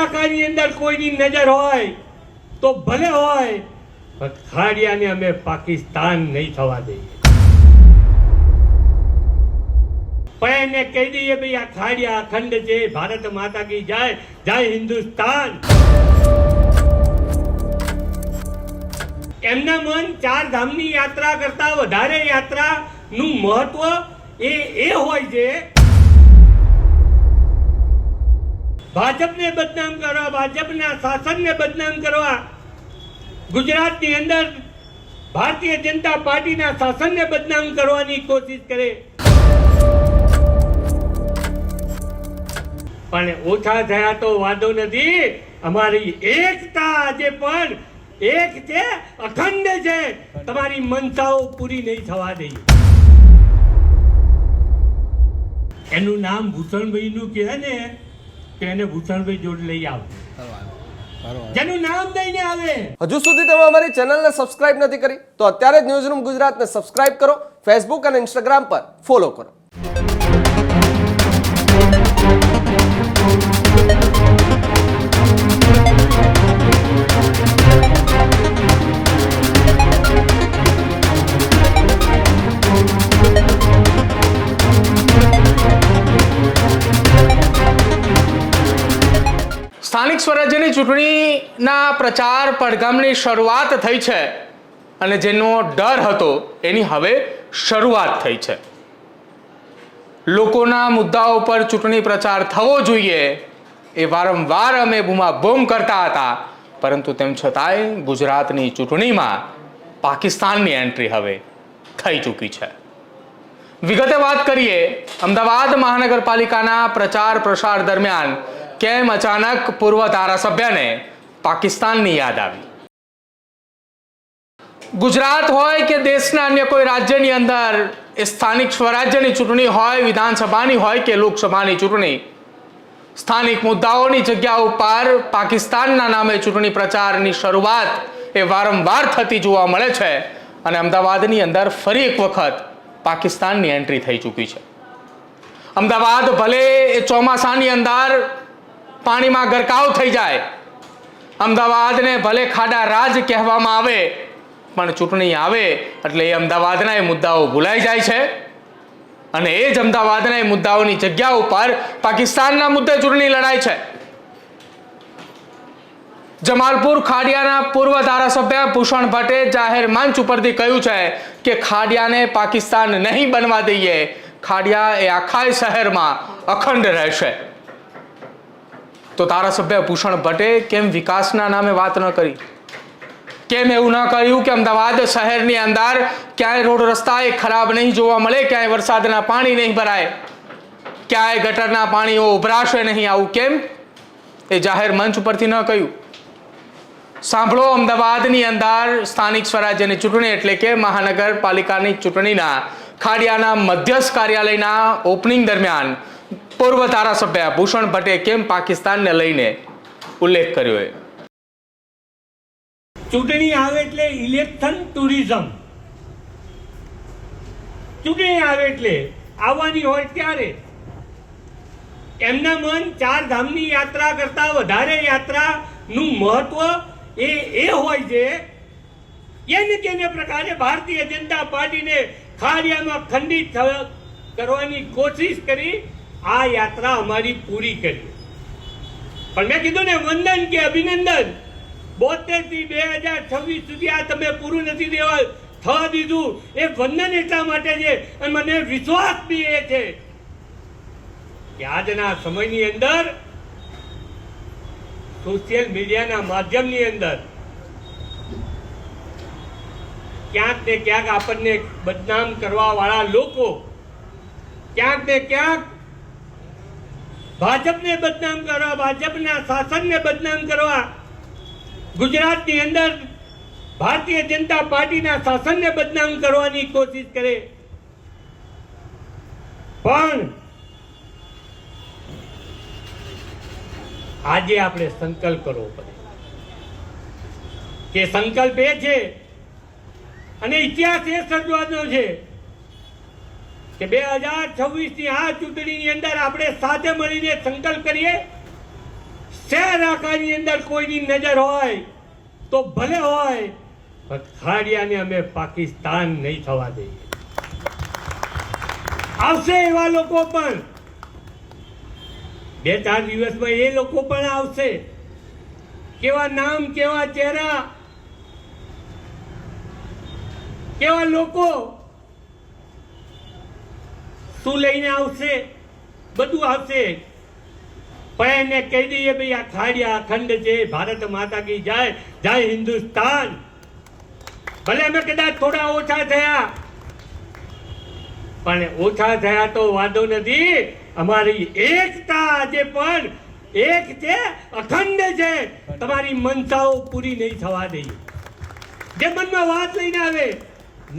આખાની અંદર કોઈની નજર હોય તો ભલે હોય, પણ ખાડિયાને અમે પાકિસ્તાન નહીં થવા દઈએ. પણ એને કહી દઈએ ભાઈ આ ખાડિયા અખંડ છે, ભારત માતા કી જય, જય હિન્દુસ્તાન. એમના મન ચાર ધામની યાત્રા કરતા વધારે યાત્રાનું મહત્વ એ હોય છે ભાજપને બદનામ કરવા, ભાજપના શાસનને બદનામ કરવા, ગુજરાતની અંદર ભારતીય જનતા પાર્ટીના શાસનને બદનામ કરવાની કોશિશ કરે. પણ ઓછા થયા તો વાંધો નથી. અમારી એકતા આજે પણ એક છે, અખંડ છે. તમારી મનસાઓ પૂરી નહીં થવા દઈએ. એનું નામ ભૂષણભાઈ નું કહે ને કે એને ભૂષણભાઈ જોડે લઈ આવો, જેનું નામ દઈને આવે. હજુ સુધી તમે અમારી ચેનલને સબસ્ક્રાઇબ નથી કરી તો અત્યારે જ ન્યૂઝરૂમ ગુજરાતને સબસ્ક્રાઇબ કરો, ફેસબુક અને ઇન્સ્ટાગ્રામ પર ફોલો કરો. સ્થાનિક સ્વરાજ્યની ચૂંટણીના પ્રચાર પડઘમની શરૂઆત થઈ છે અને જેનો ડર હતો એની હવે શરૂઆત થઈ છે. લોકોના મુદ્દાઓ પર ચૂંટણી પ્રચાર થવો જોઈએ એ વારંવાર અમે બૂમાબૂમ કરતા હતા, પરંતુ તેમ છતાંય ગુજરાતની ચૂંટણીમાં પાકિસ્તાનની એન્ટ્રી હવે થઈ ચૂકી છે. વિગતે વાત કરીએ, અમદાવાદ મહાનગરપાલિકાના પ્રચાર પ્રસાર દરમિયાન કેમ અચાનક પૂર્વ ધારાસભ્યને પાકિસ્તાનની યાદ આવી? ગુજરાત હોય કે દેશના અન્ય કોઈ રાજ્યની અંદર સ્થાનિક સ્વરાજ્યની ચૂંટણી હોય, વિધાનસભાની હોય કે લોકસભાની ચૂંટણી, સ્થાનિક મુદ્દાઓની જગ્યા ઉપર પાકિસ્તાનના નામે ચૂંટણી પ્રચારની શરૂઆત એ વારંવાર થતી જોવા મળે છે અને અમદાવાદની અંદર ફરી એક વખત પાકિસ્તાનની એન્ટ્રી થઈ ચૂકી છે. અમદાવાદ ભલે એ ચોમાસાની અંદર પાણીમાં ગરકાવ થઈ જાય, અમદાવાદને ભલે ખાડા રાજ કહેવામાં આવે, પણ ચૂંટણી આવે એટલે એ અમદાવાદના એ મુદ્દાઓ ભૂલાઈ જાય છે અને એ જ અમદાવાદના એ મુદ્દાઓની જગ્યા ઉપર પાકિસ્તાનના મુદ્દે ચૂંટણી લડાય છે. જમાલપુર ખાડિયાના પૂર્વ ધારાસભ્ય ભૂષણ ભટ્ટે જાહેર મંચ ઉપરથી કહ્યું છે કે ખાડિયાને પાકિસ્તાન નહીં બનવા દઈએ, ખાડિયા એ આખા શહેરમાં અખંડ રહેશે. તો ધારાસભ્ય ભૂષણ ભટ્ટે કેમ વિકાસના નામે વાત ન કરી? કેમ એવું ન કર્યું કે અમદાવાદ શહેરની અંદર ક્યાંય રોડ રસ્તા એ ખરાબ નહીં જોવા મળે, ક્યાંય વરસાદના પાણી નહીં ભરાય, ક્યાંય ગટરના પાણીઓ ઉભરાશે નહીં? આવું કેમ એ જાહેર મંચ ઉપરથી ન કહ્યું? સાંભળો, અમદાવાદની અંદર સ્થાનિક સ્વરાજ્યની ચૂંટણી એટલે કે મહાનગરપાલિકાની ચૂંટણીના ખાડિયાના મધ્યસ્થ કાર્યાલયના ઓપનિંગ દરમિયાન પૂર્વ ધારાસભ્ય ભૂષણ ભટ્ટે કેમ પાકિસ્તાનને લઈને ઉલ્લેખ કર્યો? ચૂંટણી આવે એટલે ઇલેક્શન ટુરિઝમ. ચૂંટણી આવે એટલે આવવાની હોય ત્યારે એમના મન ચાર ધામની યાત્રા કરતા વધારે યાત્રાનું મહત્વ એ હોય છે. એને કેને પ્રકારે ભારતીય જનતા પાર્ટીને ખાડિયામાં ખંડિત કરવાની કોશિશ કરી, આ યાત્રા અમારી પૂરી કરી. પણ મેં કીધું ને, વંદન કે અભિનંદન, 72 થી 2026 સુધી આ તમે પૂરું નથી થવા દીધું. એ વંદન એટલા માટે છે અને મને વિશ્વાસ બી એ છે કે આજના સમયની અંદર સોશિયલ મીડિયાના માધ્યમની અંદર ક્યાંક ને ક્યાંક આપણને બદનામ કરવા વાળા લોકો ક્યાંક ને ક્યાંક ભાજપને બદનામ કરવા, ભાજપના શાસનને બદનામ કરવા, ગુજરાતની અંદર ભારતીય જનતા પાર્ટીના શાસનને બદનામ કરવાની કોશિશ કરે. પણ આજે આપણે સંકલ્પ કરવો પડે કે સંકલ્પ એ છે અને ઇતિહાસ એ સર્જવાનો છે કે 2026 ની આ ચૂંટણીની અંદર આપણે સાથે મળીને સંકલ્પ કરીએ, શહેર આખાની અંદર કોઈની નજર હોય તો ભલે હોય, પણ ખાડિયાને અમે પાકિસ્તાન નહીં થવા દઈએ. આવશે એવા લોકો પણ 2-4 દિવસમાં, એ લોકો પણ આવશે. કેવા નામ, કેવા ચહેરા, કેવા લોકો, શું લઈને આવશે, બધું આવશે. પણ એને કહી દઈએ ભાઈ આ ખાડિયા અખંડ છે, ભારત માતા કી જય, જય હિન્દુસ્તાન. ભલે અમે કદાચ થોડા ઓછા થયા, પણ ઓછા થયા તો વાંધો નથી. અમારી એકતા આજે પણ એક છે, અખંડ છે. તમારી મનસાઓ પૂરી નહીં થવા દઈએ. જે મનમાં વાત લઈને આવે,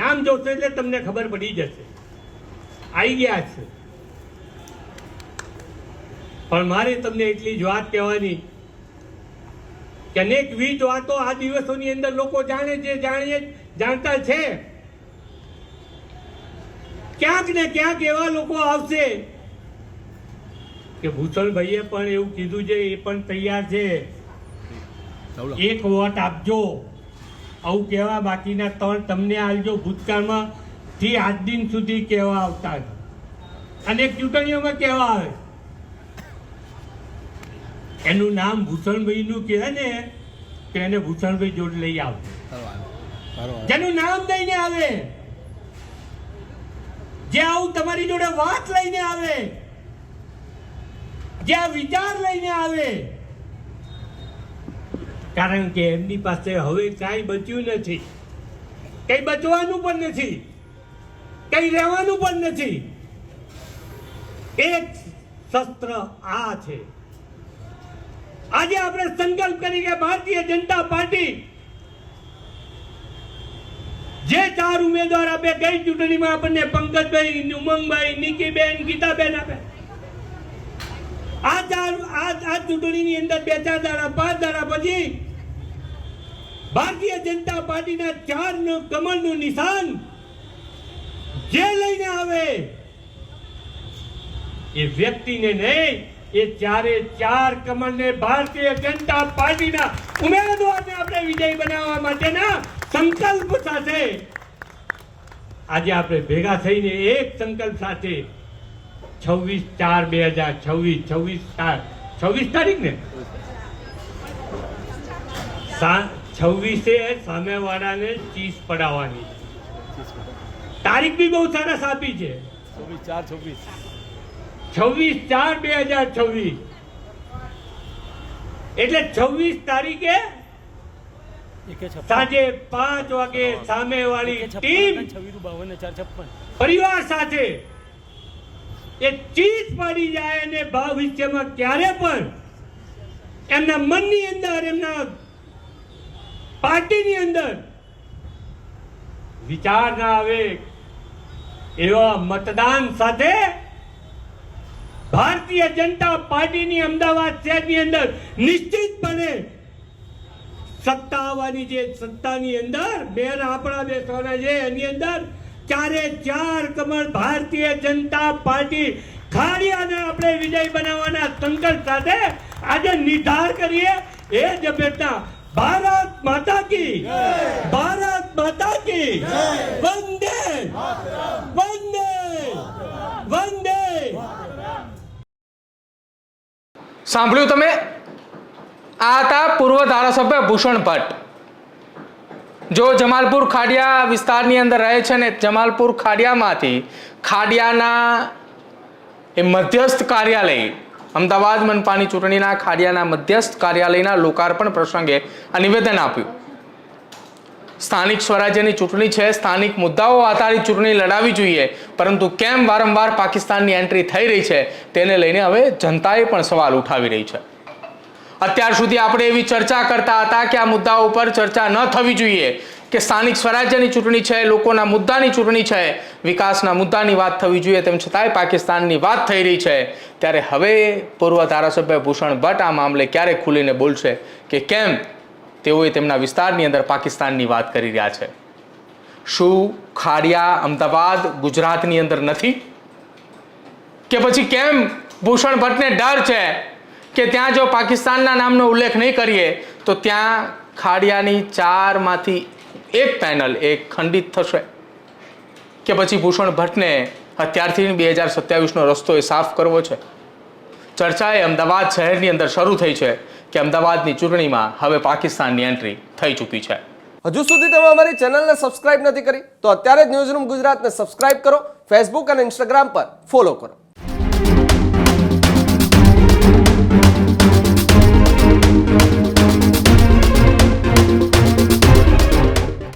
નામ જોશો એટલે તમને ખબર પડી જશે. આવી ગયા છે. પણ મારે તમને એટલી જ વાત કહેવાની કે અનેકવિધ વાતો આ દિવસોની અંદર લોકો જાણે છે, જાણતા છે. ક્યાંક ને ક્યાંક એવા લોકો આવશે કે ભૂષણભાઈએ પણ એવું કીધું છે, એ પણ તૈયાર છે, 1 વોટ આપજો આવું કહેવા. બાકીના 3 તમને આલજો. ભૂતકાળમાં થી આજ દિન સુધી કહેવા આવતા, અનેક ચૂંટણીઓમાં કહેવા આવે. એનું નામ ભૂષણભાઈ નું કહે ને, કે એને ભૂષણભાઈ જોડે લઈ આવ. જેનું નામ લઈને આવે, જે આવું તમારી જોડે વાત લઈને આવે, જે આ વિચાર લઈને આવે, કારણ કે એમની પાસે હવે કાંઈ બચ્યું નથી, કઈ બચવાનું પણ નથી, કઈ રહેવાનું પણ નથી. એક શસ્ત્ર આ છે. આજે આપણે સંકલ્પ કરી કે ભારતીય જનતા પાર્ટી જે 4 ઉમેદવાર આપે, ગઈ ચૂંટણીમાં આપણને પંકજભાઈ, ઉમંગભાઈ, નિકીબેન, ગીતાબેન આપે. આ ચૂંટણીની અંદર 2-4 દાડા, 5 દાડા પછી ભારતીય જનતા પાર્ટીના 4 કમળનું નિશાન જે લઈને આવે એ વ્યક્તિને નહીં, એ 4 કમળને ભારતીય જનતા પાર્ટીના ઉમેદવારને આપણે વિજય બનાવવા માટેના સંકલ્પ સાથે આજે આપણે ભેગા થઈને એક સંકલ્પ સાથે 26/4/2026 તારીખ ને 26 સામેવાળાને ચીસ પડાવવાની. તારીખ બી બહુ સરસ આપી છે, 26/4/2026. એટલે 26 તારીખે સાંજે 5 વાગે સામેવાળી ટીમ પરિવાર સાથે એ ચીજ પાડી જાય અને ભવિષ્યમાં ક્યારે પણ એમના મનની અંદર, એમના પાર્ટીની અંદર વિચાર ના આવે એવા મતદાન સાથે ભારતીય જનતા પાર્ટીની અમદાવાદ શહેરની અંદર નિશ્ચિતપણે સત્તા આવવાની છે. સત્તાની અંદર બેન આપણા બેસવાના છે, એની અંદર 4 કમળ ભારતીય જનતા પાર્ટી ખાડિયાને આપણે વિજય બનાવવાના સંકલ્પ સાથે આજે નિર્ધાર કરીએ. એ જ બેટા ભારત માતા કી, ભારત માતા કી, વંદે વંદે વંદે. સાંભળ્યું તમે? આ હતા પૂર્વ ધારાસભ્ય ભૂષણ ભટ્ટ. જો જમાલપુર ખાડિયા વિસ્તારની અંદર રહે છે ને, જમાલપુર ખાડિયામાંથી ખાડિયાના એ મધ્યસ્થ કાર્યાલય, અમદાવાદ મનપાની ચૂંટણીના ખાડિયાના મધ્યસ્થ કાર્યાલયના લોકાર્પણ પ્રસંગે આ નિવેદન આપ્યું. સ્થાનિક સ્વરાજ્યની ચૂંટણી છે, સ્થાનિક મુદ્દાઓ આધારિત ચૂંટણી લડાવી જોઈએ, પરંતુ કેમ વારંવાર પાકિસ્તાનની એન્ટ્રી થઈ રહી છે તેને લઈને હવે જનતાએ પણ સવાલ ઉઠાવી રહી છે. અત્યાર સુધી આપણે એવી ચર્ચા કરતા હતા કે આ મુદ્દાઓ ઉપર ચર્ચા ન થવી જોઈએ, કે સ્થાનિક સ્વરાજ્યની ચૂંટણી છે, લોકોના મુદ્દાની ચૂંટણી છે, વિકાસના મુદ્દાની વાત થવી જોઈએ, તેમ છતાંય પાકિસ્તાનની વાત થઈ રહી છે. ત્યારે હવે પૂર્વ ધારાસભ્ય ભૂષણ ભટ્ટ આ મામલે ક્યારે ખુલીને બોલશે કે કેમ તેઓએ તેમના વિસ્તારની અંદર પાકિસ્તાનની વાત કરી રહ્યા છે? શું ખાડિયા અમદાવાદ ગુજરાતની અંદર નથી? કે પછી કેમ ભૂષણ ભટ્ટને ડર છે કે ત્યાં જો પાકિસ્તાનના નામનો ઉલ્લેખ નહીં કરીએ તો ત્યાં ખાડિયાની 4માંથી 1 પેનલ એ ખંડિત થશે કે પછી ભૂષણ ભટ્ટને અત્યારથી 2027નો રસ્તો એ સાફ કરવો છે. ચર્ચા એ અમદાવાદ શહેરની અંદર શરૂ થઈ છે કે અમદાવાદની ચૂંટણીમાં હવે પાકિસ્તાનની એન્ટ્રી થઈ ચૂકી છે. હજુ સુધી તમે અમારી ચેનલને સબસ્ક્રાઇબ નથી કરી તો અત્યારે જ ન્યૂઝરૂમ ગુજરાતને સબસ્ક્રાઇબ કરો, ફેસબુક અને ઇન્સ્ટાગ્રામ પર ફોલો કરો.